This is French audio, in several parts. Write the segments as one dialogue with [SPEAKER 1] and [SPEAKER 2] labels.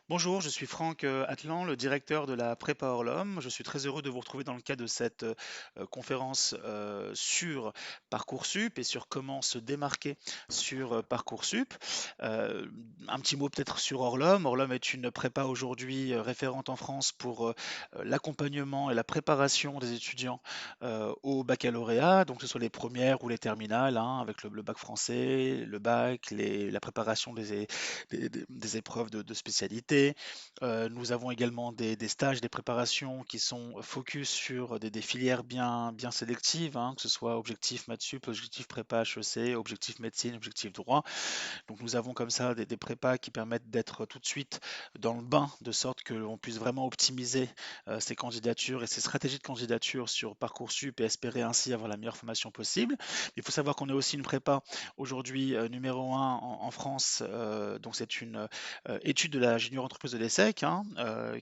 [SPEAKER 1] Bonjour, je suis Franck Atlan, le directeur de la Prépa Orlum. Je suis très heureux de vous retrouver dans le cadre de cette conférence sur Parcoursup et sur comment se démarquer sur Parcoursup. Euh, un petit mot peut-être sur Orlum. Orlum est une prépa aujourd'hui référente en France pour l'accompagnement et la préparation des étudiants au baccalauréat, donc que ce soit les premières ou les terminales, hein, avec le bac français, le bac, la préparation des épreuves de spécialité. Nous avons également des stages, des préparations qui sont focus sur des filières bien sélectives, hein, que ce soit objectif maths sup, objectif prépa HEC, objectif médecine, objectif droit. Donc nous avons comme ça des prépas qui permettent d'être tout de suite dans le bain, de sorte que l'on puisse vraiment optimiser ces candidatures et ces stratégies de candidature sur Parcoursup et espérer ainsi avoir la meilleure formation possible. Il faut savoir qu'on est aussi une prépa aujourd'hui numéro un en France, donc c'est une étude de la junior entreprise de l'ESSEC, hein,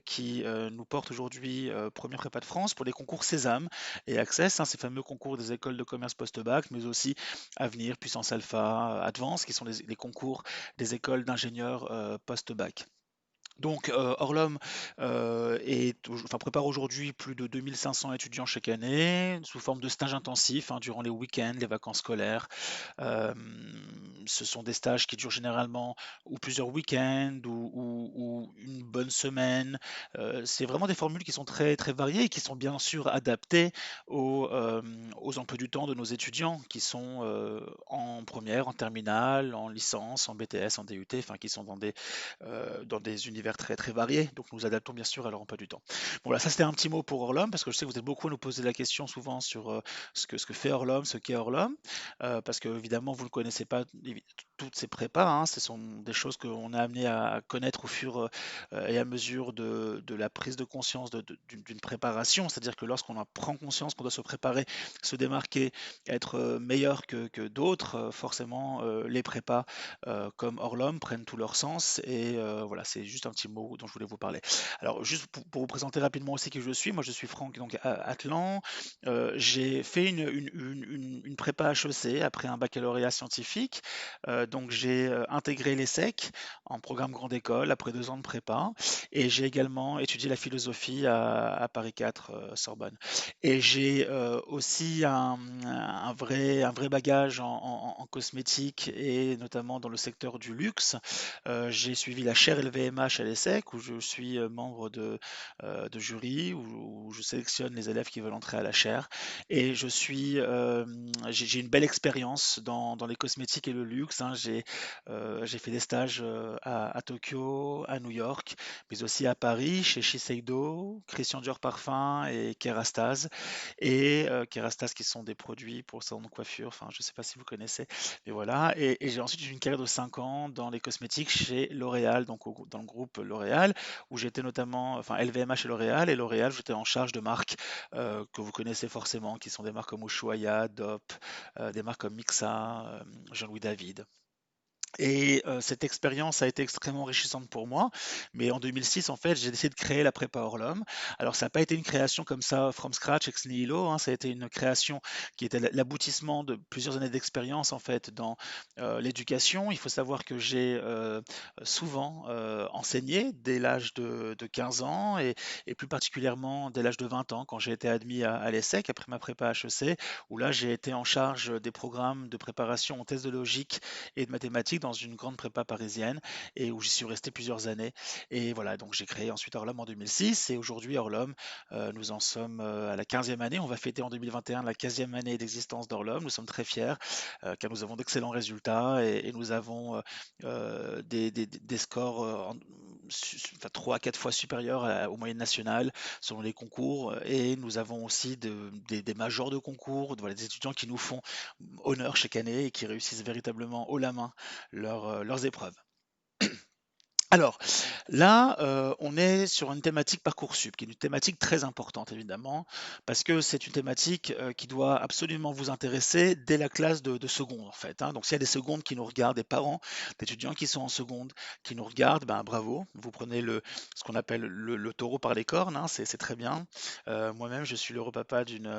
[SPEAKER 1] qui nous porte aujourd'hui première prépa de France pour les concours Sésame et Access, hein, ces fameux concours des écoles de commerce post-bac, mais aussi Avenir, Puissance Alpha, Advance, qui sont les concours des écoles d'ingénieurs post-bac. Donc Orlum prépare aujourd'hui plus de 2500 étudiants chaque année sous forme de stages intensifs, hein, durant les week-ends, les vacances scolaires. Euh, Ce sont des stages qui durent généralement ou plusieurs week-ends ou une bonne semaine. C'est vraiment des formules qui sont très variées et qui sont bien sûr adaptées aux emplois du temps de nos étudiants qui sont en première, en terminale, en licence, en BTS, en DUT, enfin qui sont dans des univers très variés. Donc nous adaptons bien sûr à leur emploi du temps. Bon, là, ça c'était un petit mot pour Orlum, parce que je sais que vous êtes beaucoup à nous poser la question souvent sur ce que fait Orlum, ce qu'est Orlum, parce que évidemment vous ne connaissez pas toutes ces prépas, hein. Ce sont des choses qu'on a amené à connaître au fur et à mesure de la prise de conscience d'une préparation, c'est-à-dire que lorsqu'on en prend conscience qu'on doit se préparer, se démarquer, être meilleur que d'autres, forcément les prépas comme Orlum prennent tout leur sens. Et voilà, c'est juste un petit mot dont je voulais vous parler. Alors, juste pour vous présenter rapidement aussi qui je suis, moi je suis Franck donc, Atlan. J'ai fait une prépa HEC après un baccalauréat scientifique. Donc, j'ai intégré l'ESSEC en programme grande école après 2 ans de prépa. Et j'ai également étudié la philosophie à Paris 4, Sorbonne. Et j'ai aussi un vrai bagage en cosmétique et notamment dans le secteur du luxe. J'ai suivi la chaire LVMH à l'ESSEC où je suis membre de jury, où je sélectionne les élèves qui veulent entrer à la chaire. Et j'ai une belle expérience dans les cosmétiques et le luxe, hein. J'ai fait des stages à Tokyo, à New York, mais aussi à Paris, chez Shiseido, Christian Dior Parfum et Kerastase. Et Kerastase qui sont des produits pour le salon de coiffure, enfin je ne sais pas si vous connaissez, mais voilà. Et j'ai ensuite eu une carrière de 5 ans dans les cosmétiques chez L'Oréal, donc dans le groupe L'Oréal, où j'étais notamment, enfin LVMH et L'Oréal, j'étais en charge de marques que vous connaissez forcément, qui sont des marques comme Ushuaïa, Dop, des marques comme Mixa, Jean-Louis David. Et cette expérience a été extrêmement enrichissante pour moi. Mais en 2006, en fait, j'ai décidé de créer la prépa Orlum. Alors, ça n'a pas été une création comme ça, from scratch, ex nihilo, hein. Ça a été une création qui était l'aboutissement de plusieurs années d'expérience, en fait, dans l'éducation. Il faut savoir que j'ai souvent enseigné dès l'âge de 15 ans et plus particulièrement dès l'âge de 20 ans, quand j'ai été admis à l'ESSEC après ma prépa HEC, où là, j'ai été en charge des programmes de préparation en thèse de logique et de mathématiques dans une grande prépa parisienne et où j'y suis resté plusieurs années. Et voilà, donc j'ai créé ensuite Orlum en 2006 et aujourd'hui Orlum, nous en sommes à la 15e année. On va fêter en 2021 la 15e année d'existence d'Orlum. Nous sommes très fiers car nous avons d'excellents résultats et nous avons des scores enfin, 3 à 4 fois supérieurs aux moyennes nationales selon les concours et nous avons aussi des majors de concours, voilà, des étudiants qui nous font honneur chaque année et qui réussissent véritablement haut la main leurs épreuves. Alors, là, on est sur une thématique Parcoursup, qui est une thématique très importante évidemment, parce que c'est une thématique, qui doit absolument vous intéresser dès la classe de seconde en fait, hein. Donc s'il y a des secondes qui nous regardent, des parents d'étudiants qui sont en seconde, qui nous regardent, ben bravo, vous prenez ce qu'on appelle le taureau par les cornes, hein, c'est très bien. Moi-même, je suis l'heureux papa d'une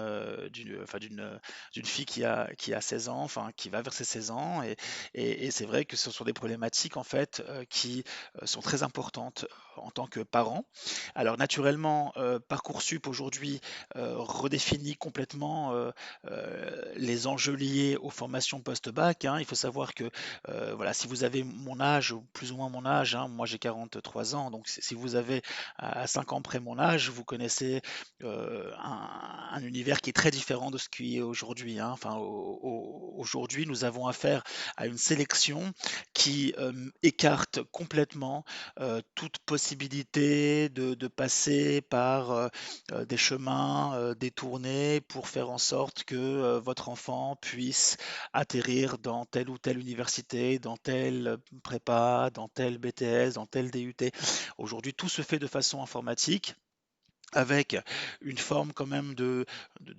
[SPEAKER 1] fille qui a 16 ans, enfin qui va vers ses 16 ans et c'est vrai que ce sont des problématiques en fait, qui sont très importantes importante en tant que parent. Alors naturellement, Parcoursup aujourd'hui redéfinit complètement les enjeux liés aux formations post-bac, hein. Il faut savoir que voilà, si vous avez mon âge, ou plus ou moins mon âge, hein, moi j'ai 43 ans, donc si vous avez à 5 ans près mon âge, vous connaissez un univers qui est très différent de ce qui est aujourd'hui, hein. Enfin, aujourd'hui, nous avons affaire à une sélection qui écarte complètement toute possibilité de passer par des chemins détournés pour faire en sorte que votre enfant puisse atterrir dans telle ou telle université, dans telle prépa, dans tel BTS, dans tel DUT. Aujourd'hui, tout se fait de façon informatique avec une forme quand même de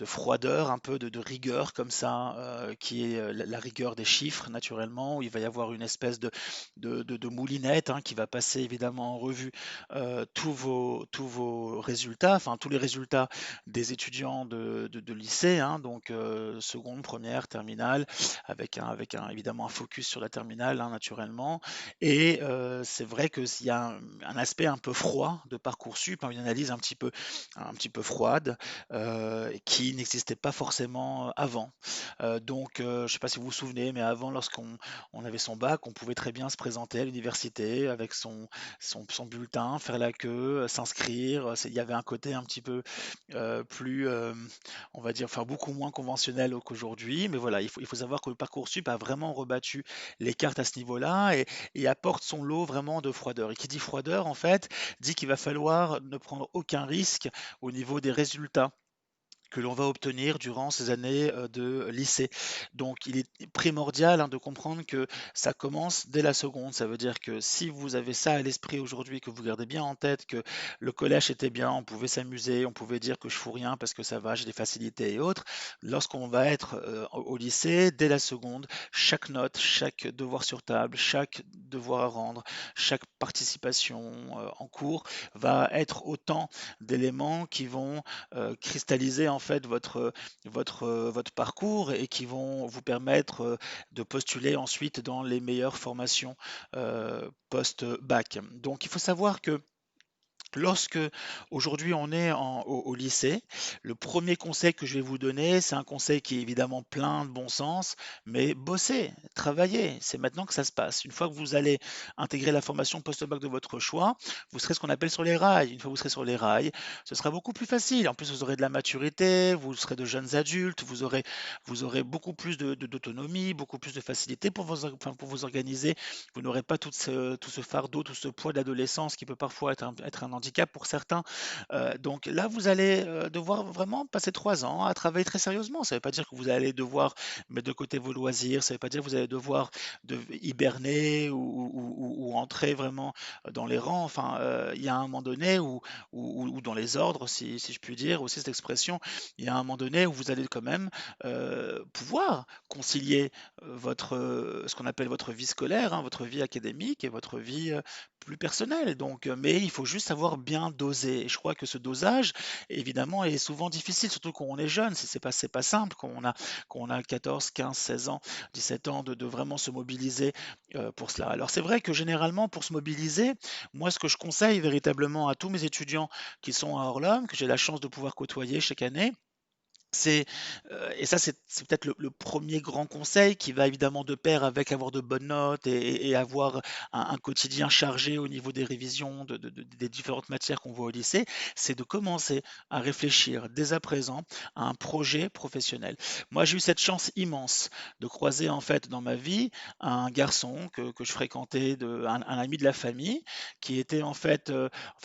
[SPEAKER 1] froideur, un peu de rigueur comme ça, qui est la rigueur des chiffres naturellement, où il va y avoir une espèce de moulinette, hein, qui va passer évidemment en revue tous vos résultats, enfin tous les résultats des étudiants de lycée, hein, donc seconde, première, terminale, évidemment un focus sur la terminale, hein, naturellement. Et c'est vrai qu'il y a un aspect un peu froid de Parcoursup, hein, une analyse un petit peu froide, qui n'existait pas forcément avant. Je ne sais pas si vous vous souvenez, mais avant, lorsqu'on avait son bac, on pouvait très bien se présenter à l'université avec son bulletin, faire la queue, s'inscrire. Il y avait un côté un petit peu plus, on va dire, enfin beaucoup moins conventionnel qu'aujourd'hui. Mais voilà, il faut savoir que le Parcoursup a vraiment rebattu les cartes à ce niveau-là et apporte son lot vraiment de froideur. Et qui dit froideur, en fait, dit qu'il va falloir ne prendre aucun risque au niveau des résultats que l'on va obtenir durant ces années de lycée. Donc il est primordial, hein, de comprendre que ça commence dès la seconde. Ça veut dire que si vous avez ça à l'esprit aujourd'hui, que vous gardez bien en tête que le collège était bien, on pouvait s'amuser, on pouvait dire que je fous rien parce que ça va, j'ai des facilités et autres. Lorsqu'on va être au lycée, dès la seconde, chaque note, chaque devoir sur table, chaque devoir à rendre, chaque participation en cours va être autant d'éléments qui vont cristalliser en fait votre parcours et qui vont vous permettre de postuler ensuite dans les meilleures formations post-bac. Donc il faut savoir que lorsque aujourd'hui on est au lycée, le premier conseil que je vais vous donner, c'est un conseil qui est évidemment plein de bon sens, mais bossez, travaillez, c'est maintenant que ça se passe. Une fois que vous allez intégrer la formation post-bac de votre choix, vous serez ce qu'on appelle sur les rails. Une fois que vous serez sur les rails, ce sera beaucoup plus facile. En plus, vous aurez de la maturité, vous serez de jeunes adultes, vous aurez beaucoup plus d'autonomie, beaucoup plus de facilité pour vous organiser. Vous n'aurez pas tout ce fardeau, tout ce poids de l'adolescence qui peut parfois être un handicap pour certains. Donc là, vous allez devoir vraiment passer 3 ans à travailler très sérieusement. Ça ne veut pas dire que vous allez devoir mettre de côté vos loisirs, ça ne veut pas dire que vous allez devoir hiberner ou entrer vraiment dans les rangs. Enfin, il y a un moment donné ou dans les ordres, si je puis dire aussi cette expression, il y a un moment donné où vous allez quand même pouvoir concilier ce qu'on appelle votre vie scolaire, hein, votre vie académique et votre vie plus personnelle. Donc, mais il faut juste savoir bien doser. Et je crois que ce dosage, évidemment, est souvent difficile, surtout quand on est jeune. C'est pas simple quand on a 14, 15, 16 ans, 17 ans, de vraiment se mobiliser pour cela. Alors, c'est vrai que généralement, pour se mobiliser, moi, ce que je conseille véritablement à tous mes étudiants qui sont à Orlum, que j'ai la chance de pouvoir côtoyer chaque année, c'est, et ça c'est peut-être le 1er grand conseil qui va évidemment de pair avec avoir de bonnes notes et avoir un quotidien chargé au niveau des révisions des différentes matières qu'on voit au lycée, c'est de commencer à réfléchir dès à présent à un projet professionnel. Moi, j'ai eu cette chance immense de croiser en fait dans ma vie un garçon que je fréquentais, un ami de la famille, qui était en fait,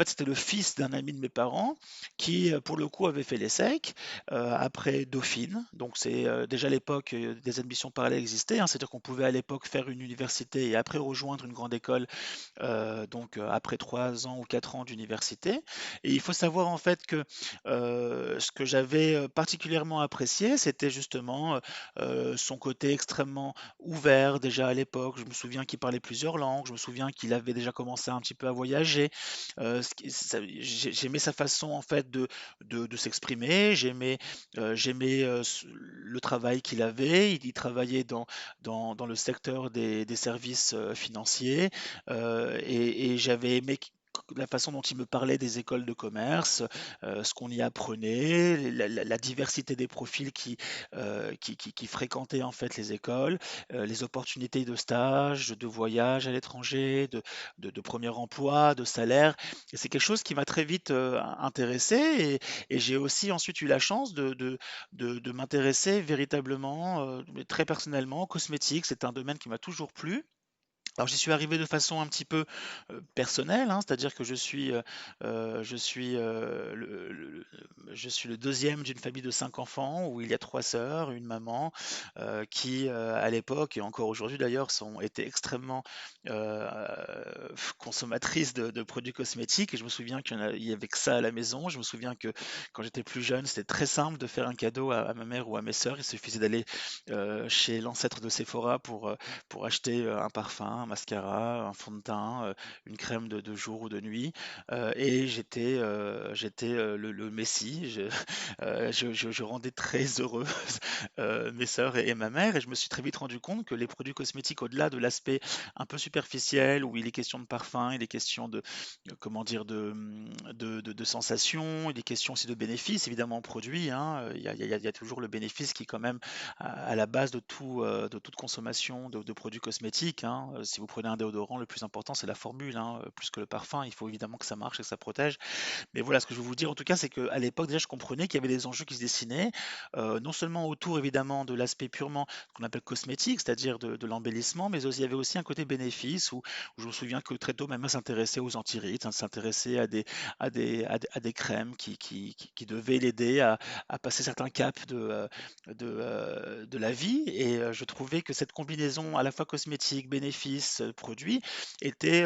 [SPEAKER 1] c'était le fils d'un ami de mes parents qui, pour le coup, avait fait l'ESSEC après Dauphine. Donc c'est déjà à l'époque, des admissions parallèles existaient, hein, c'est-à-dire qu'on pouvait à l'époque faire une université et après rejoindre une grande école, après 3 ans ou 4 ans d'université. Et il faut savoir en fait que ce que j'avais particulièrement apprécié, c'était justement son côté extrêmement ouvert déjà à l'époque. Je me souviens qu'il parlait plusieurs langues, je me souviens qu'il avait déjà commencé un petit peu à voyager. J'aimais sa façon en fait de s'exprimer, j'aimais le travail qu'il avait. Il travaillait dans le secteur des services financiers et j'avais aimé la façon dont il me parlait des écoles de commerce, ce qu'on y apprenait, la diversité des profils qui fréquentaient en fait les écoles, les opportunités de stage, de voyage à l'étranger, de premier emploi, de salaire. Et c'est quelque chose qui m'a très vite intéressé. Et j'ai aussi ensuite eu la chance de m'intéresser véritablement, très personnellement, aux cosmétiques. C'est un domaine qui m'a toujours plu. Alors j'y suis arrivé de façon un petit peu, personnelle, hein, c'est-à-dire que je suis, je suis le deuxième d'une famille de 5 enfants où il y a 3 sœurs, une maman, qui, à l'époque et encore aujourd'hui d'ailleurs sont étaient extrêmement, consommatrices de produits cosmétiques et je me souviens il y avait que ça à la maison. Je me souviens que quand j'étais plus jeune, c'était très simple de faire un cadeau à ma mère ou à mes sœurs. Il suffisait d'aller, chez l'ancêtre de Sephora pour acheter un parfum, un mascara, un fond de teint, une crème de jour ou de nuit. Et j'étais le messie. Je rendais très heureux mes sœurs et ma mère. Et je me suis très vite rendu compte que les produits cosmétiques, au-delà de l'aspect un peu superficiel, où il est question de parfum, il est question comment dire, de sensations, il est question aussi de bénéfices, évidemment, en produit, hein. Il y a toujours le bénéfice qui, quand même, à la base de toute consommation de produits cosmétiques, hein. Si vous prenez un déodorant, le plus important, c'est la formule, hein, plus que le parfum. Il faut évidemment que ça marche et que ça protège. Mais voilà, ce que je veux vous dire, en tout cas, c'est qu'à l'époque, déjà, je comprenais qu'il y avait des enjeux qui se dessinaient, non seulement autour, évidemment, de l'aspect purement qu'on appelle cosmétique, c'est-à-dire de l'embellissement, mais aussi, il y avait aussi un côté bénéfice où je me souviens que très tôt, ma mère s'intéressait aux antirides, hein, s'intéressait à des crèmes qui devaient l'aider à passer certains caps de la vie. Et je trouvais que cette combinaison à la fois cosmétique, bénéfice, produit était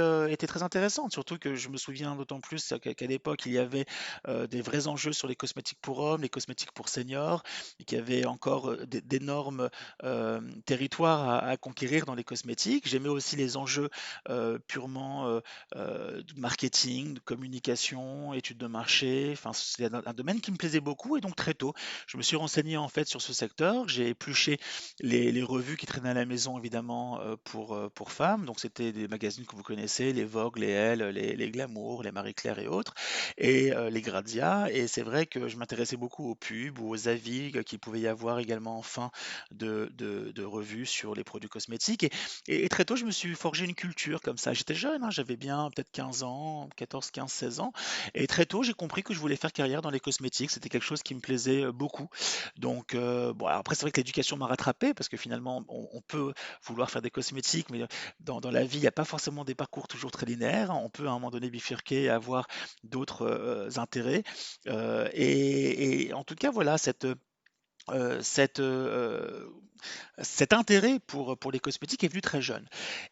[SPEAKER 1] très intéressante. Surtout que je me souviens d'autant plus qu'à l'époque, il y avait des vrais enjeux sur les cosmétiques pour hommes, les cosmétiques pour seniors, et qu'il y avait encore d'énormes territoires à conquérir dans les cosmétiques. J'aimais aussi les enjeux purement de marketing, de communication, études de marché. Enfin, c'est un domaine qui me plaisait beaucoup. Et donc très tôt, je me suis renseigné en fait sur ce secteur. J'ai épluché les revues qui traînaient à la maison, évidemment, pour femmes. Donc c'était des magazines que vous connaissez, les Vogue, les Elle, les Glamour, les Marie-Claire et autres, et les Grazia. Et c'est vrai que je m'intéressais beaucoup aux pubs ou aux avis qu'il pouvait y avoir également en fin de revues sur les produits cosmétiques. Et très tôt, je me suis forgé une culture comme ça. J'étais jeune, hein, j'avais bien peut-être 15 ans, 14, 15, 16 ans. Et très tôt, j'ai compris que je voulais faire carrière dans les cosmétiques. C'était quelque chose qui me plaisait beaucoup. Donc, bon, alors après, c'est vrai que l'éducation m'a rattrapé parce que finalement, on peut vouloir faire des cosmétiques, mais dans la vie, il n'y a pas forcément des parcours toujours très linéaires. On peut à un moment donné bifurquer et avoir d'autres intérêts. Et en tout cas, voilà, euh, cette, euh, cet intérêt pour les cosmétiques est venu très jeune.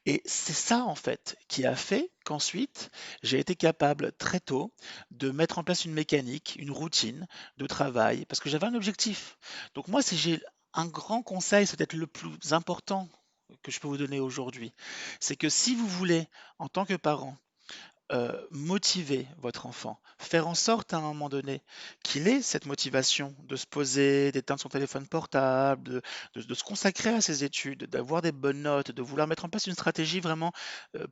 [SPEAKER 1] Et c'est ça, en fait, qui a fait qu'ensuite, j'ai été capable très tôt de mettre en place une mécanique, une routine de travail, parce que j'avais un objectif. Donc moi, si j'ai un grand conseil, c'est peut-être le plus important que je peux vous donner aujourd'hui, c'est que si vous voulez, en tant que parent, motiver votre enfant, faire en sorte à un moment donné qu'il ait cette motivation de se poser, d'éteindre son téléphone portable, de se consacrer à ses études, d'avoir des bonnes notes, de vouloir mettre en place une stratégie vraiment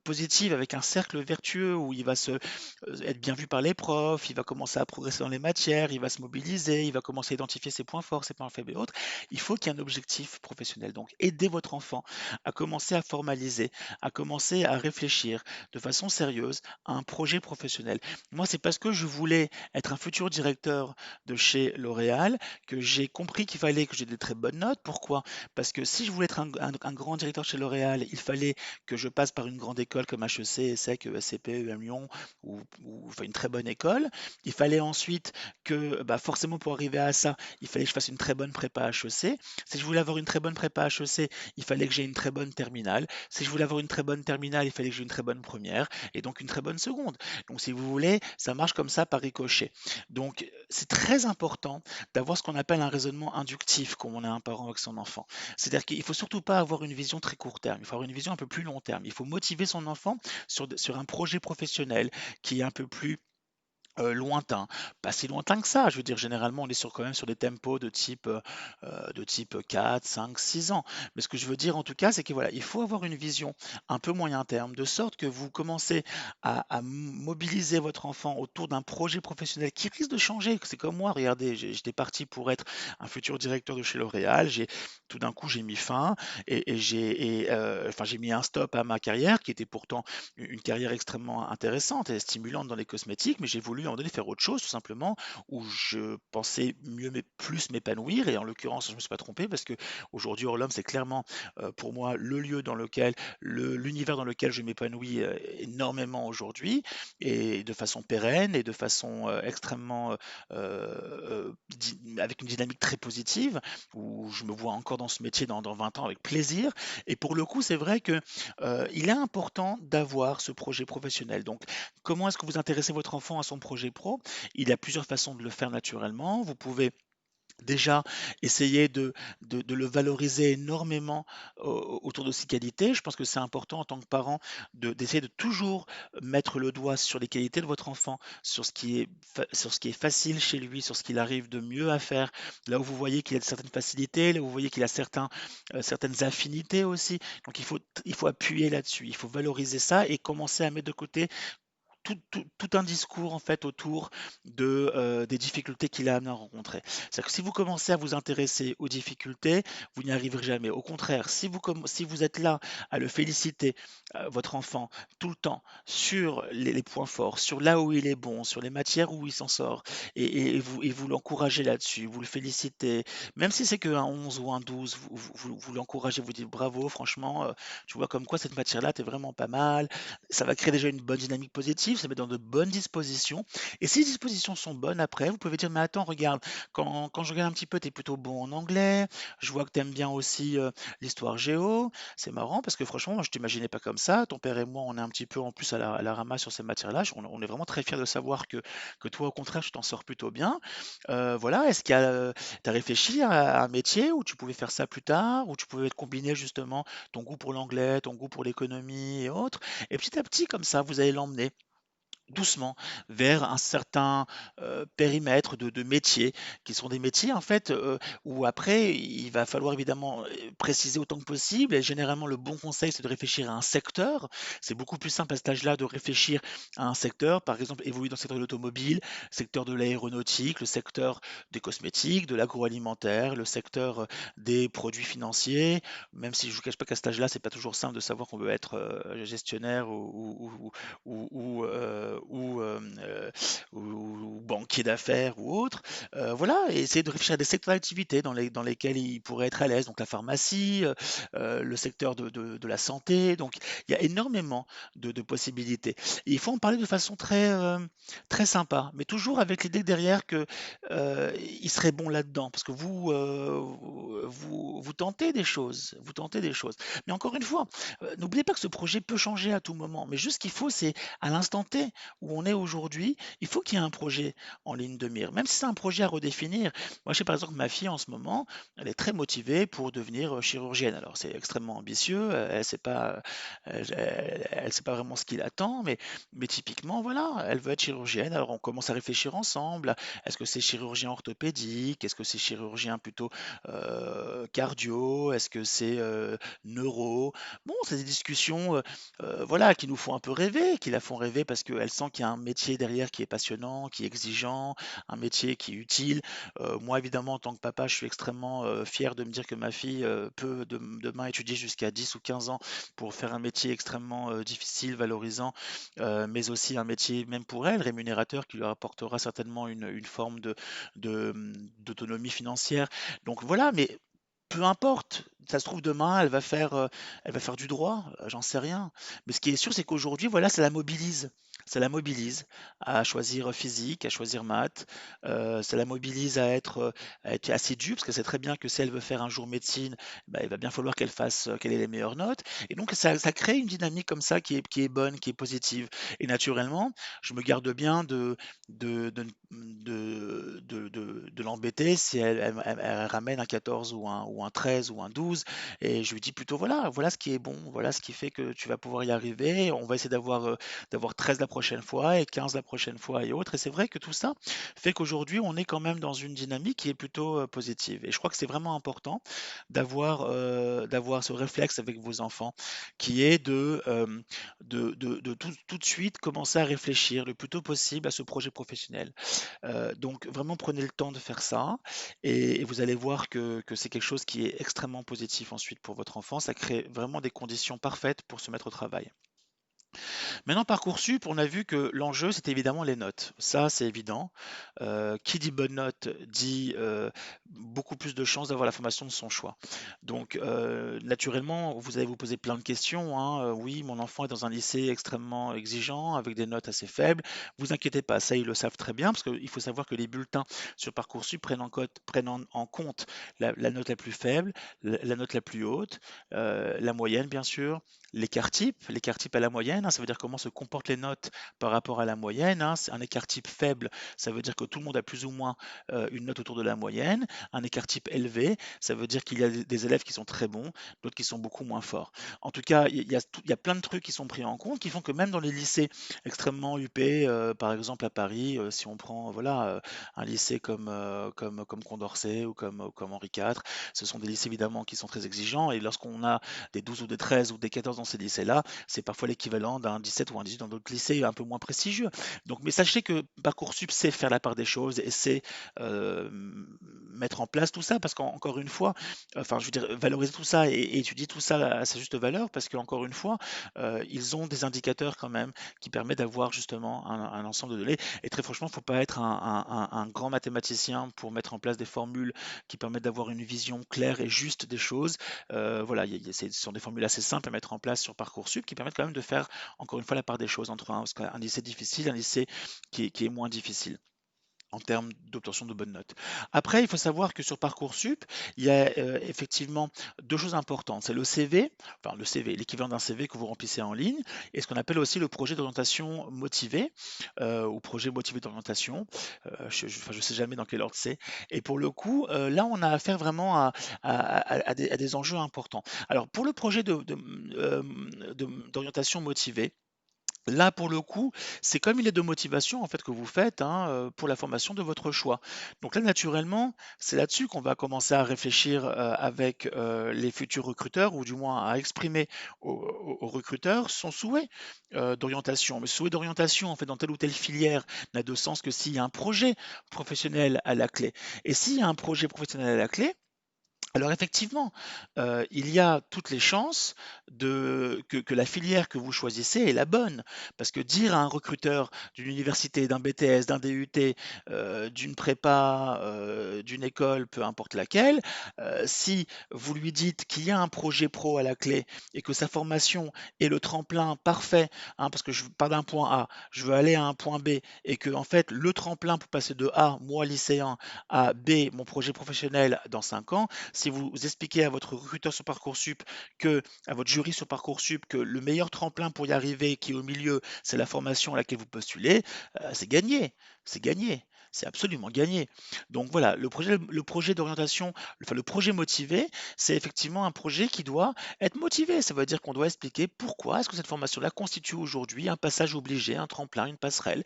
[SPEAKER 1] positive avec un cercle vertueux où il va être bien vu par les profs, il va commencer à progresser dans les matières, il va se mobiliser, il va commencer à identifier ses points forts, ses points faibles et autres. Il faut qu'il y ait un objectif professionnel. Donc, aider votre enfant à commencer à formaliser, à commencer à réfléchir de façon sérieuse à un projet professionnel. Moi, c'est parce que je voulais être un futur directeur de chez L'Oréal que j'ai compris qu'il fallait que j'ai des très bonnes notes. Pourquoi? Parce que si je voulais être un grand directeur chez L'Oréal, il fallait que je passe par une grande école comme HEC, ESSEC, ESCP, EM Lyon, enfin une très bonne école. Il fallait ensuite que, bah, forcément pour arriver à ça, il fallait que je fasse une très bonne prépa HEC. Si je voulais avoir une très bonne prépa HEC, il fallait que j'ai une très bonne terminale. Si je voulais avoir une très bonne terminale, il fallait que j'ai une très bonne première et donc une très bonne seconde. Donc si vous voulez, ça marche comme ça par ricochet. Donc c'est très important d'avoir ce qu'on appelle un raisonnement inductif quand on est un parent avec son enfant. C'est-à-dire qu'il ne faut surtout pas avoir une vision très court terme, il faut avoir une vision un peu plus long terme. Il faut motiver son enfant sur un projet professionnel qui est un peu plus Lointain, pas si lointain que ça. Je veux dire, généralement, on est sur quand même sur des tempos de type 4, 5, 6 ans. Mais ce que je veux dire en tout cas, c'est que voilà, il faut avoir une vision un peu moyen terme, de sorte que vous commencez à mobiliser votre enfant autour d'un projet professionnel qui risque de changer. C'est comme moi, regardez, j'étais parti pour être un futur directeur de chez L'Oréal. Tout d'un coup, j'ai mis fin enfin, j'ai mis un stop à ma carrière qui était pourtant une carrière extrêmement intéressante et stimulante dans les cosmétiques, mais j'ai voulu à un moment donné faire autre chose, tout simplement, où je pensais mieux, mais plus m'épanouir. Et en l'occurrence, je ne me suis pas trompé parce que aujourd'hui, Orlum, c'est clairement pour moi le lieu dans lequel, l'univers dans lequel je m'épanouis énormément aujourd'hui et de façon pérenne et de façon extrêmement avec une dynamique très positive où je me vois encore dans ce métier dans 20 ans avec plaisir. Et pour le coup, c'est vrai que il est important d'avoir ce projet professionnel. Donc, comment est-ce que vous intéressez votre enfant à son projet pro? Il y a plusieurs façons de le faire naturellement. Vous pouvez déjà essayer de le valoriser énormément autour de ses qualités. Je pense que c'est important en tant que parent d'essayer de toujours mettre le doigt sur les qualités de votre enfant, sur ce qui est facile chez lui, sur ce qu'il arrive de mieux à faire, là où vous voyez qu'il a de certaines facilités, là où vous voyez qu'il a certaines affinités aussi. Donc il faut appuyer là-dessus, il faut valoriser ça et commencer à mettre de côté tout un discours en fait autour des difficultés qu'il a amené à rencontrer. C'est-à-dire que si vous commencez à vous intéresser aux difficultés, vous n'y arriverez jamais. Au contraire, si vous êtes là à le féliciter, votre enfant, tout le temps, sur les points forts, sur là où il est bon, sur les matières où il s'en sort, et vous l'encouragez là-dessus, vous le félicitez, même si c'est qu'un 11 ou un 12, vous l'encouragez, vous dites bravo, franchement, tu vois comme quoi cette matière-là, t'es vraiment pas mal, ça va créer déjà une bonne dynamique positive, ça met dans de bonnes dispositions. Et si les dispositions sont bonnes après, vous pouvez dire, mais attends, regarde, quand je regarde un petit peu, tu es plutôt bon en anglais, je vois que tu aimes bien aussi l'histoire géo. C'est marrant parce que franchement, moi, je t'imaginais pas comme ça. Ton père et moi, on est un petit peu en plus à la ramasse sur ces matières-là. On est vraiment très fiers de savoir que toi, au contraire, tu t'en sors plutôt bien. Voilà, est-ce qu'il y a, tu as réfléchi à un métier où tu pouvais faire ça plus tard, où tu pouvais combiner justement ton goût pour l'anglais, ton goût pour l'économie et autres? Et petit à petit, comme ça, vous allez l'emmener doucement vers un certain périmètre de métiers, qui sont des métiers en fait où après il va falloir évidemment préciser autant que possible. Et généralement, le bon conseil, c'est de réfléchir à un secteur. C'est beaucoup plus simple à cet âge-là de réfléchir à un secteur, par exemple, évoluer dans le secteur de l'automobile, secteur de l'aéronautique, le secteur des cosmétiques, de l'agroalimentaire, le secteur des produits financiers. Même si je ne vous cache pas qu'à cet âge-là, c'est pas toujours simple de savoir qu'on veut être gestionnaire ou banquier d'affaires ou autre. Voilà, et essayer de réfléchir à des secteurs d'activité dans lesquels il pourrait être à l'aise. Donc la pharmacie, le secteur de la santé. Donc il y a énormément de possibilités. Et il faut en parler de façon très sympa, mais toujours avec l'idée derrière que il serait bon là-dedans, parce que vous tentez des choses, vous tentez des choses. Mais encore une fois, n'oubliez pas que ce projet peut changer à tout moment. Mais juste ce qu'il faut, c'est à l'instant T où on est aujourd'hui, il faut qu'il y ait un projet en ligne de mire, même si c'est un projet à redéfinir. Moi, je sais par exemple que ma fille en ce moment, elle est très motivée pour devenir chirurgienne. Alors, c'est extrêmement ambitieux, elle sait pas vraiment ce qu'il attend, mais typiquement, voilà, elle veut être chirurgienne. Alors, on commence à réfléchir ensemble. Est-ce que c'est chirurgien orthopédique? Est-ce que c'est chirurgien plutôt cardio? Est-ce que c'est neuro? Bon, c'est des discussions voilà, qui nous font un peu rêver, qui la font rêver parce qu'elle sent qu'il y a un métier derrière qui est passionnant, qui est exigeant, un métier qui est utile. Moi, évidemment, en tant que papa, je suis extrêmement fier de me dire que ma fille peut demain étudier jusqu'à 10 ou 15 ans pour faire un métier extrêmement difficile, valorisant, mais aussi un métier, même pour elle, rémunérateur, qui lui apportera certainement une forme d'autonomie financière. Donc voilà, mais peu importe, ça se trouve demain, elle va faire du droit, j'en sais rien. Mais ce qui est sûr, c'est qu'aujourd'hui, voilà, ça la mobilise. Ça la mobilise à choisir physique, à choisir maths. Ça la mobilise à être assidue, parce qu'elle sait très bien que si elle veut faire un jour médecine, bah, il va bien falloir qu'elle ait les meilleures notes. Et donc, ça crée une dynamique comme ça qui est bonne, qui est positive. Et naturellement, je me garde bien de l'embêter si elle ramène un 14 ou un 13 ou un 12. Et je lui dis plutôt, voilà ce qui est bon, voilà ce qui fait que tu vas pouvoir y arriver. On va essayer d'avoir 13 la prochaine fois et 15 la prochaine fois et autres. Et c'est vrai que tout ça fait qu'aujourd'hui, on est quand même dans une dynamique qui est plutôt positive. Et je crois que c'est vraiment important d'avoir ce réflexe avec vos enfants qui est de tout de suite commencer à réfléchir le plus tôt possible à ce projet professionnel. Donc vraiment prenez le temps de faire ça et vous allez voir que c'est quelque chose qui est extrêmement positif ensuite pour votre enfant. Ça crée vraiment des conditions parfaites pour se mettre au travail. Maintenant, Parcoursup, on a vu que l'enjeu, c'est évidemment les notes. Ça, c'est évident. Qui dit bonne note dit beaucoup plus de chances d'avoir la formation de son choix. Donc, naturellement, vous allez vous poser plein de questions, hein. Oui, mon enfant est dans un lycée extrêmement exigeant, avec des notes assez faibles. Vous inquiétez pas, ça, ils le savent très bien, parce qu'il faut savoir que les bulletins sur Parcoursup prennent en compte la note la plus faible, la note la plus haute, la moyenne, bien sûr, l'écart type à la moyenne, hein, ça veut dire comment se comportent les notes par rapport à la moyenne, hein. C'est un écart type faible, ça veut dire que tout le monde a plus ou moins une note autour de la moyenne. Un écart type élevé, ça veut dire qu'il y a des élèves qui sont très bons, d'autres qui sont beaucoup moins forts. En tout cas, il y a plein de trucs qui sont pris en compte qui font que même dans les lycées extrêmement huppés, par exemple à Paris, si on prend voilà, un lycée comme Condorcet ou comme Henri IV, ce sont des lycées évidemment qui sont très exigeants et lorsqu'on a des 12 ou des 13 ou des 14 dans ces lycées-là, c'est parfois l'équivalent d'un 17 ou un 18 dans d'autres lycées un peu moins prestigieux. Donc, mais sachez que Parcoursup sait faire la part des choses et sait mettre en place tout ça parce qu'encore une fois, enfin, je veux dire, valoriser tout ça et étudier tout ça à sa juste valeur parce qu'encore une fois, ils ont des indicateurs quand même qui permettent d'avoir justement un ensemble de données. Et très franchement, il ne faut pas être un grand mathématicien pour mettre en place des formules qui permettent d'avoir une vision claire et juste des choses. Voilà, ce sont des formules assez simples à mettre en place sur Parcoursup qui permettent quand même de faire, encore une fois, la part des choses entre un lycée difficile et un lycée qui est moins difficile en termes d'obtention de bonnes notes. Après, il faut savoir que sur Parcoursup, il y a effectivement deux choses importantes. C'est le CV, enfin le CV, l'équivalent d'un CV que vous remplissez en ligne, et ce qu'on appelle aussi le projet d'orientation motivé ou projet motivé d'orientation. Enfin, je sais jamais dans quel ordre c'est. Et pour le coup, là, on a affaire vraiment à des enjeux importants. Alors, pour le projet d'orientation motivée, là, pour le coup, c'est comme une lettre de motivation en fait que vous faites hein, pour la formation de votre choix. Donc là, naturellement, c'est là-dessus qu'on va commencer à réfléchir avec les futurs recruteurs, ou du moins à exprimer aux recruteurs son souhait d'orientation. Mais ce souhait d'orientation, en fait, dans telle ou telle filière n'a de sens que s'il y a un projet professionnel à la clé. Et s'il y a un projet professionnel à la clé, alors effectivement, il y a toutes les chances que la filière que vous choisissez est la bonne. Parce que dire à un recruteur d'une université, d'un BTS, d'un DUT, d'une prépa, d'une école, peu importe laquelle, si vous lui dites qu'il y a un projet pro à la clé et que sa formation est le tremplin parfait, hein, parce que je pars d'un point A, je veux aller à un point B, et que en fait le tremplin pour passer de A, moi lycéen, à B, mon projet professionnel dans 5 ans, si vous expliquez à votre recruteur sur Parcoursup à votre jury sur Parcoursup, que le meilleur tremplin pour y arriver, qui est au milieu, c'est la formation à laquelle vous postulez, c'est gagné. C'est gagné. C'est absolument gagné. Donc voilà, le projet d'orientation, enfin le projet motivé, c'est effectivement un projet qui doit être motivé. Ça veut dire qu'on doit expliquer pourquoi est-ce que cette formation-là constitue aujourd'hui un passage obligé, un tremplin, une passerelle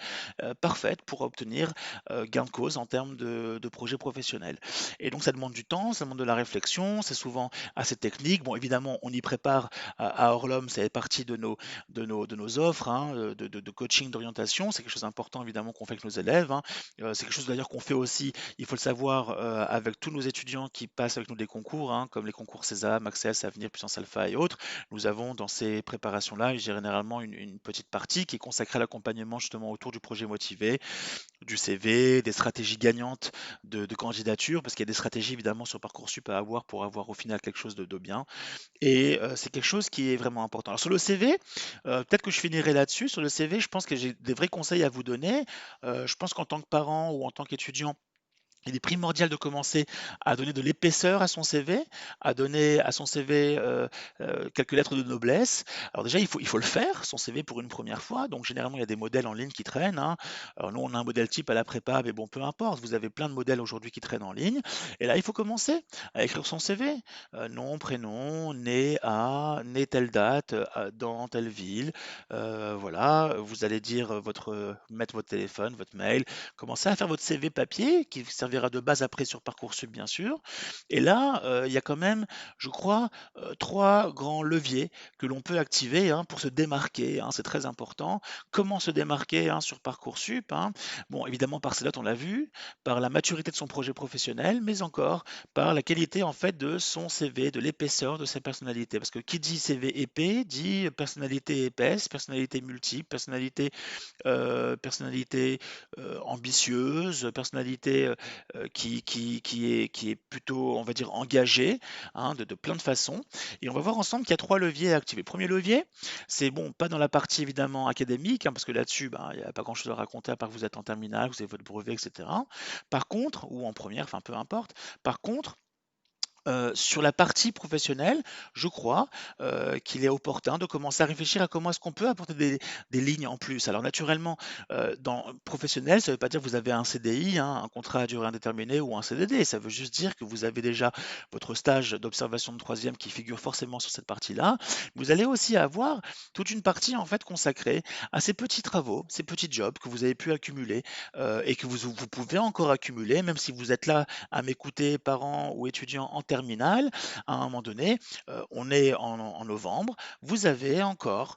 [SPEAKER 1] parfaite pour obtenir gain de cause en termes de projet professionnel. Et donc ça demande du temps, ça demande de la réflexion, c'est souvent assez technique. Bon, évidemment, on y prépare à Orlom, ça fait partie de nos offres hein, de coaching, d'orientation. C'est quelque chose d'important, évidemment, qu'on fait avec nos élèves, hein. C'est quelque chose d'ailleurs qu'on fait aussi, il faut le savoir, avec tous nos étudiants qui passent avec nous des concours, hein, comme les concours César, Access, Avenir, Puissance Alpha et autres. Nous avons dans ces préparations-là, généralement une petite partie qui est consacrée à l'accompagnement justement autour du projet motivé, du CV, des stratégies gagnantes de candidature, parce qu'il y a des stratégies évidemment sur Parcoursup à avoir pour avoir au final quelque chose de bien. Et c'est quelque chose qui est vraiment important. Alors sur le CV, peut-être que je finirai là-dessus. Sur le CV, je pense que j'ai des vrais conseils à vous donner. Je pense qu'en tant que parent ou en tant qu'étudiant, Il est primordial de commencer à donner de l'épaisseur à son CV, à donner à son CV quelques lettres de noblesse. Alors déjà, il faut le faire, son CV pour une première fois. Donc généralement, il y a des modèles en ligne qui traînent, hein. Alors nous, on a un modèle type à la prépa, mais bon, peu importe. Vous avez plein de modèles aujourd'hui qui traînent en ligne. Et là, il faut commencer à écrire son CV. Nom, prénom, né telle date, dans telle ville. Voilà, vous allez dire mettre votre téléphone, votre mail. Commencez à faire votre CV papier qui servira de base après sur Parcoursup, bien sûr. Et là, il y a quand même, je crois, 3 grands leviers que l'on peut activer, hein, pour se démarquer, hein, c'est très important. Comment se démarquer, hein, sur Parcoursup, hein? Bon, évidemment par ses notes, on l'a vu, par la maturité de son projet professionnel, mais encore par la qualité, en fait, de son CV, de l'épaisseur de sa personnalité. Parce que qui dit CV épais dit personnalité épaisse, personnalité multiple, personnalité ambitieuse, personnalité qui est plutôt, on va dire, engagée, hein, de plein de façons. Et on va voir ensemble qu'il y a 3 leviers à activer. Premier levier, c'est bon, pas dans la partie évidemment académique, hein, parce que là-dessus, ben, il n'y a pas grand-chose à raconter à part que vous êtes en terminale, vous avez votre brevet, etc. Par contre, ou en première, enfin peu importe. Par contre, sur la partie professionnelle, je crois, qu'il est opportun de commencer à réfléchir à comment est-ce qu'on peut apporter des lignes en plus. Alors naturellement, dans professionnel, ça ne veut pas dire que vous avez un CDI, hein, un contrat à durée indéterminée ou un CDD. Ça veut juste dire que vous avez déjà votre stage d'observation de troisième qui figure forcément sur cette partie-là. Vous allez aussi avoir toute une partie en fait consacrée à ces petits travaux, ces petits jobs que vous avez pu accumuler, et que vous pouvez encore accumuler, même si vous êtes là à m'écouter, parents ou étudiants en terminale, à un moment donné, on est en novembre, vous avez encore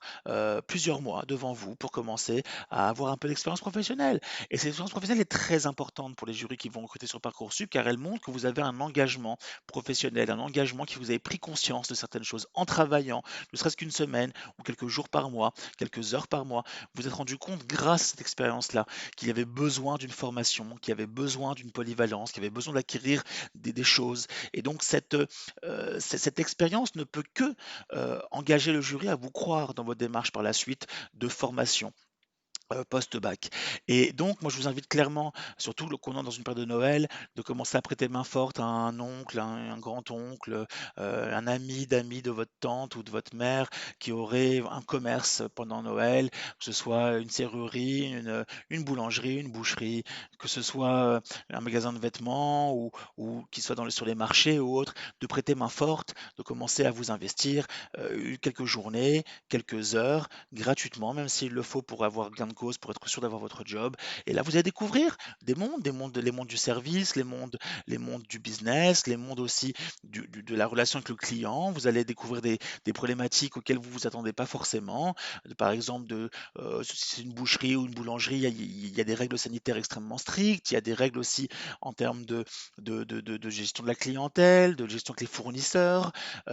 [SPEAKER 1] plusieurs mois devant vous pour commencer à avoir un peu d'expérience professionnelle. Et cette expérience professionnelle est très importante pour les jurys qui vont recruter sur Parcoursup car elle montre que vous avez un engagement professionnel, un engagement qui vous avez pris conscience de certaines choses en travaillant, ne serait-ce qu'une semaine ou quelques jours par mois, quelques heures par mois. Vous vous êtes rendu compte grâce à cette expérience-là qu'il y avait besoin d'une formation, qu'il y avait besoin d'une polyvalence, qu'il y avait besoin d'acquérir des choses. Et donc cette expérience ne peut que engager le jury à vous croire dans votre démarche par la suite de formation post-bac. Et donc, moi, je vous invite clairement, surtout qu'on est dans une période de Noël, de commencer à prêter main forte à un oncle, un grand-oncle, un ami d'amis de votre tante ou de votre mère qui aurait un commerce pendant Noël, que ce soit une serrurerie, une boulangerie, une boucherie, que ce soit un magasin de vêtements ou qui soit sur les marchés ou autres, de prêter main forte, de commencer à vous investir quelques journées, quelques heures, gratuitement, même s'il le faut pour avoir gain de cause, pour être sûr d'avoir votre job. Et là, vous allez découvrir les mondes du service, les mondes du business, les mondes aussi de la relation avec le client. Vous allez découvrir des problématiques auxquelles vous vous attendez pas forcément. Par exemple, si c'est une boucherie ou une boulangerie, il y a des règles sanitaires extrêmement strictes. Il y a des règles aussi en termes de gestion de la clientèle, de gestion avec les fournisseurs.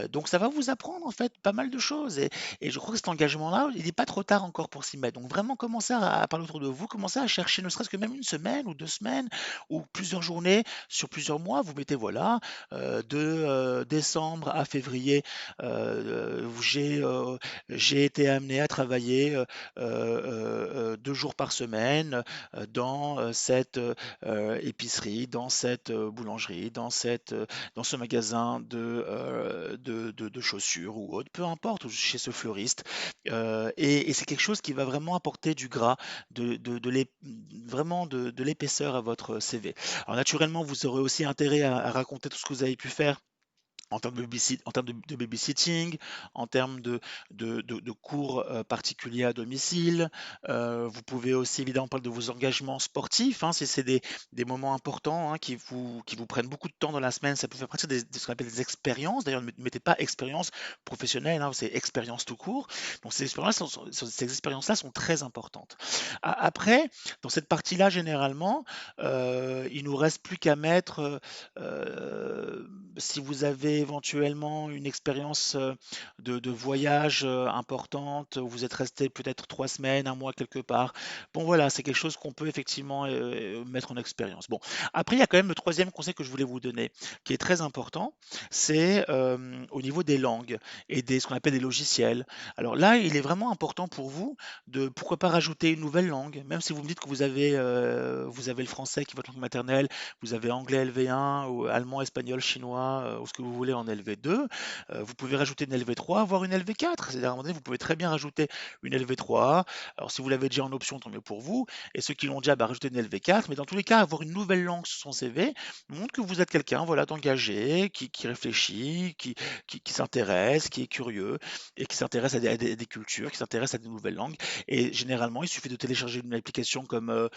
[SPEAKER 1] Donc ça va vous apprendre en fait pas mal de choses. Et je crois que cet engagement-là, il n'est pas trop tard encore pour s'y mettre. Donc vraiment commencer à parler autour de vous, commencer à chercher ne serait-ce que même une semaine ou 2 semaines ou plusieurs journées sur plusieurs mois. Vous mettez voilà, de décembre à février, j'ai été amené à travailler 2 jours par semaine dans cette épicerie, dans cette boulangerie, dans ce magasin de chaussures ou autre, peu importe, ou chez ce fleuriste. Et c'est quelque chose qui va vraiment apporter du gras, vraiment de l'épaisseur à votre CV. Alors naturellement, vous aurez aussi intérêt à raconter tout ce que vous avez pu faire en termes de babysitting, en termes de cours particuliers à domicile. Vous pouvez aussi évidemment parler de vos engagements sportifs, hein, si c'est des moments importants, hein, qui vous prennent beaucoup de temps dans la semaine. Ça peut faire partie de ce qu'on appelle des expériences. D'ailleurs, ne mettez pas expérience professionnelle, hein, c'est expérience tout court. Donc ces expériences-là sont très importantes. Après, dans cette partie-là, généralement, il nous reste plus qu'à mettre, si vous avez éventuellement une expérience de voyage importante, où vous êtes resté peut-être 3 semaines, un mois quelque part. Bon voilà, c'est quelque chose qu'on peut effectivement mettre en expérience. Bon, après, il y a quand même le troisième conseil que je voulais vous donner, qui est très important, c'est au niveau des langues et des ce qu'on appelle des logiciels. Alors là, il est vraiment important pour vous de pourquoi pas rajouter une nouvelle langue, même si vous me dites que vous avez le français qui est votre langue maternelle, vous avez anglais LV1 ou allemand, espagnol, chinois, ou ce que vous voulez en LV2, vous pouvez rajouter une LV3, voire une LV4. C'est-à-dire à un moment donné, vous pouvez très bien rajouter une LV3. Alors si vous l'avez déjà en option, tant mieux pour vous. Et ceux qui l'ont déjà, bah, rajouter une LV4. Mais dans tous les cas, avoir une nouvelle langue sur son CV montre que vous êtes quelqu'un, voilà, d'engagé, qui réfléchit, qui s'intéresse, qui est curieux et qui s'intéresse à des cultures, qui s'intéresse à des nouvelles langues. Et généralement, il suffit de télécharger une application comme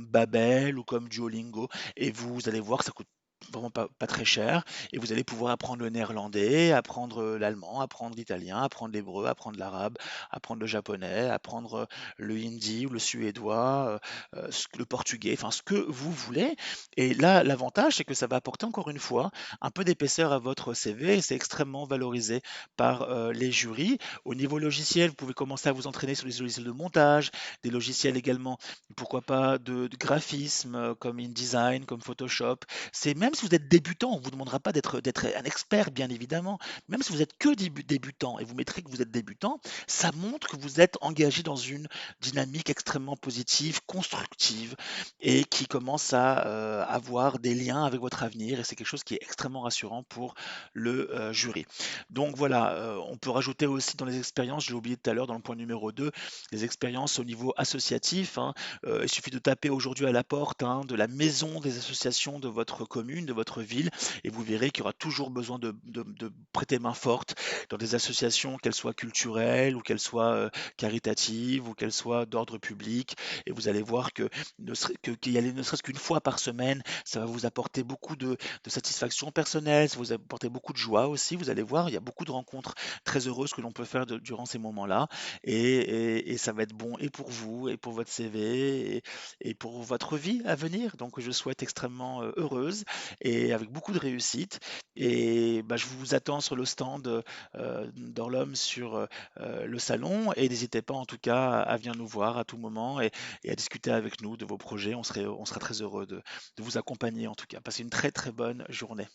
[SPEAKER 1] Babel ou comme Duolingo et vous allez voir que ça coûte vraiment pas très cher et vous allez pouvoir apprendre le néerlandais, apprendre l'allemand, apprendre l'italien, apprendre l'hébreu, apprendre l'arabe, apprendre le japonais, apprendre le hindi ou le suédois, le portugais, enfin ce que vous voulez. Et là, l'avantage, c'est que ça va apporter encore une fois un peu d'épaisseur à votre CV et c'est extrêmement valorisé par les jurys. Au niveau logiciel, vous pouvez commencer à vous entraîner sur les logiciels de montage, des logiciels également, pourquoi pas de graphisme comme InDesign, comme Photoshop. C'est même si vous êtes débutant, on ne vous demandera pas d'être un expert, bien évidemment. Même si vous êtes que débutant et vous mettrez que vous êtes débutant, ça montre que vous êtes engagé dans une dynamique extrêmement positive, constructive et qui commence à avoir des liens avec votre avenir. Et c'est quelque chose qui est extrêmement rassurant pour le jury. Donc voilà, on peut rajouter aussi dans les expériences, je l'ai oublié tout à l'heure dans le point numéro 2, les expériences au niveau associatif, hein. Il suffit de taper aujourd'hui à la porte, hein, de la maison des associations de votre commune, de votre ville, et vous verrez qu'il y aura toujours besoin de prêter main forte dans des associations, qu'elles soient culturelles ou qu'elles soient caritatives ou qu'elles soient d'ordre public. Et vous allez voir qu'il y a ne serait-ce qu'une fois par semaine, ça va vous apporter beaucoup de satisfaction personnelle, ça va vous apporter beaucoup de joie aussi. Vous allez voir, il y a beaucoup de rencontres très heureuses que l'on peut faire durant ces moments-là. Et ça va être bon et pour vous, et pour votre CV, et pour votre vie à venir. Donc je souhaite extrêmement heureuse et avec beaucoup de réussite. Et bah, je vous attends sur le stand d'Orlum sur le salon. Et n'hésitez pas en tout cas à venir nous voir à tout moment et à discuter avec nous de vos projets. On sera très heureux de vous accompagner en tout cas. Passez une très très bonne journée.